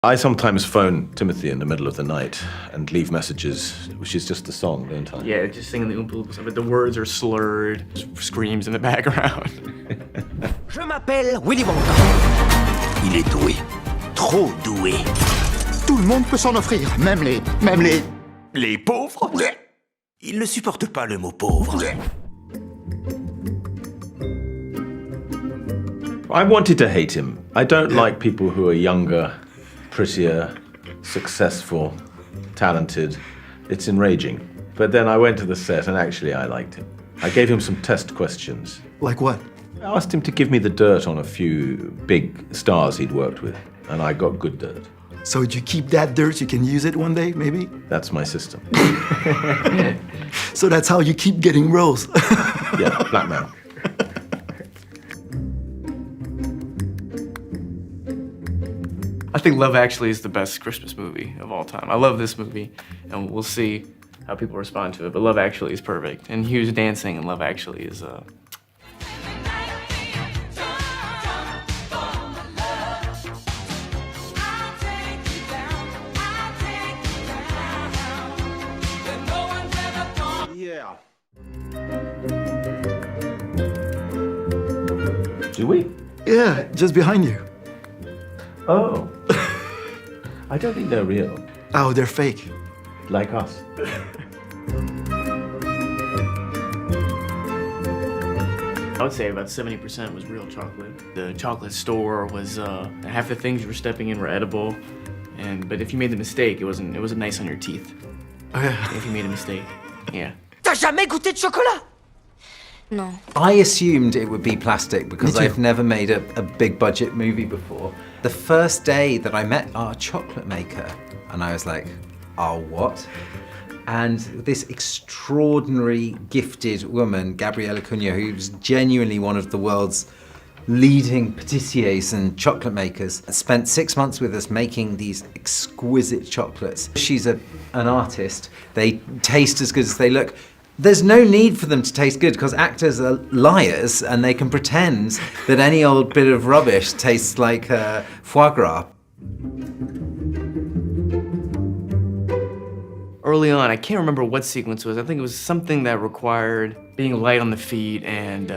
I sometimes phone Timothy in the middle of the night and leave messages, which is just the song, don't I? Yeah, just singing the Oompa Loompa stuff, but the words are slurred, screams in the background. Je m'appelle Willy Wonka. Il est doué. Trop doué. Tout le monde peut s'en offrir, même les... Les pauvres? Ils ne supportent pas le mot pauvre. I wanted to hate him. I don't like people who are younger, prettier, successful, talented. It's enraging. But then I went to the set and actually I liked him. I gave him some test questions. Like what? I asked him to give me the dirt on a few big stars he'd worked with, and I got good dirt. So you keep that dirt so you can use it one day, maybe? That's my system. So that's how you keep getting roles. Yeah, blackmail. I think Love Actually is the best Christmas movie of all time. I love this movie, and we'll see how people respond to it, but Love Actually is perfect. And Hugh's dancing in Love Actually is, Yeah. Do we? Yeah, just behind you. Oh. I don't think they're real. Oh, they're fake. Like us. I would say about 70% was real chocolate. The chocolate store was, half the things you were stepping in were edible, but if you made the mistake, it wasn't nice on your teeth. Oh, yeah. If you made a mistake, yeah. T'as jamais goûté de chocolat? No. I assumed it would be plastic because Me too. I've never made a big budget movie before. The first day that I met our chocolate maker, and I was like, oh, what? And this extraordinary gifted woman, Gabriella Cunha, who's genuinely one of the world's leading patissiers and chocolate makers, spent 6 months with us making these exquisite chocolates. She's an artist. They taste as good as they look. There's no need for them to taste good because actors are liars and they can pretend that any old bit of rubbish tastes like foie gras. Early on, I can't remember what sequence it was. I think it was something that required being light on the feet and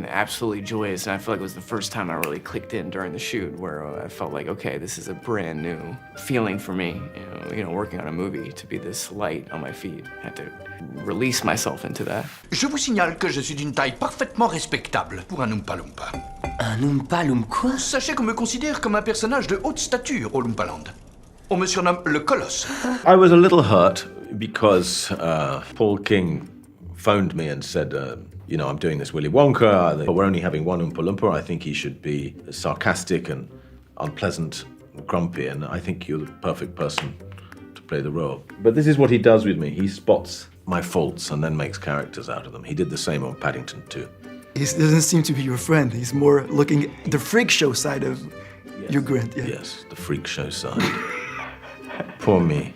absolutely joyous. And I feel like it was the first time I really clicked in during the shoot, where I felt like, okay, this is a brand new feeling for me. You know, working on a movie to be this light on my feet. I had to release myself into that. Je vous signale que je suis d'une taille parfaitement respectable pour un Oompa Loompa. Un Oompa Loompa quoi? Sachez qu'on me considère comme un personnage de haute stature au Loompaland. On me surnomme le Colosse. I was a little hurt because Paul King phoned me and said, you know, I'm doing this Willy Wonka, but we're only having one Oompa Loompa. I think he should be sarcastic and unpleasant, grumpy, and I think you're the perfect person to play the role. But this is what he does with me. He spots my faults and then makes characters out of them. He did the same on Paddington too. He doesn't seem to be your friend. He's more looking at the freak show side of Hugh Grant. Yeah. Yes, the freak show side. Poor me.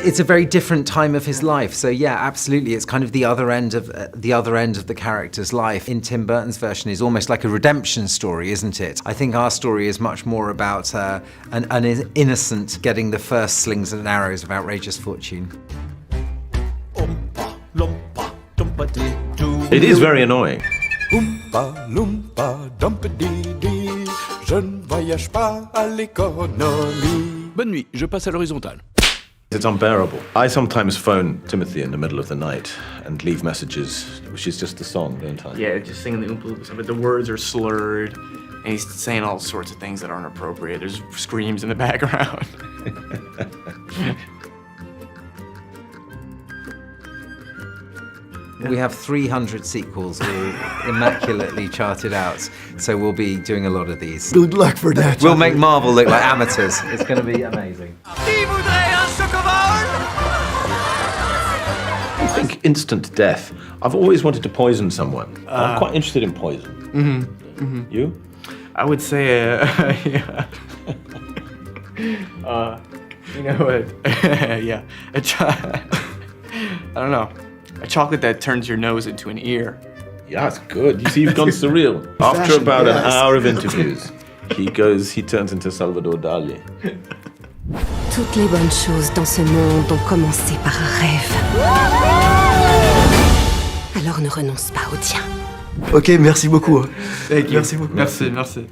It's a very different time of his life, so yeah, absolutely. It's kind of the other end of the character's life. In Tim Burton's version, is almost like a redemption story, isn't it? I think our story is much more about an innocent getting the first slings and arrows of outrageous fortune. Oompa Loompa Dumpity-doo. It is very annoying. Oompa Loompa Dumpity-dee. Je ne voyage pas à l'économie. Bonne nuit, je passe à l'horizontale. It's unbearable. I sometimes phone Timothy in the middle of the night and leave messages, which is just the song, don't I? Yeah, just singing the Oompa Loompa stuff, but the words are slurred, and he's saying all sorts of things that aren't appropriate. There's screams in the background. We have 300 sequels all immaculately charted out, so we'll be doing a lot of these. Good luck for that. We'll make Marvel look like amateurs. It's going to be amazing. Qui voudrait un chocobol? I think instant death. I've always wanted to poison someone. I'm quite interested in poison. You? I would say, yeah. You know what? Yeah. I don't know. A chocolate that turns your nose into an ear. Yeah, it's good. You see, you've gone surreal. After Fashion, about an yes. hour of interviews, he turns into Salvador Dali. Toutes les bonnes choses dans ce monde ont commencé par un rêve. Alors ne renonce pas au tien. Ok, merci beaucoup. Thank you. Merci beaucoup. Merci.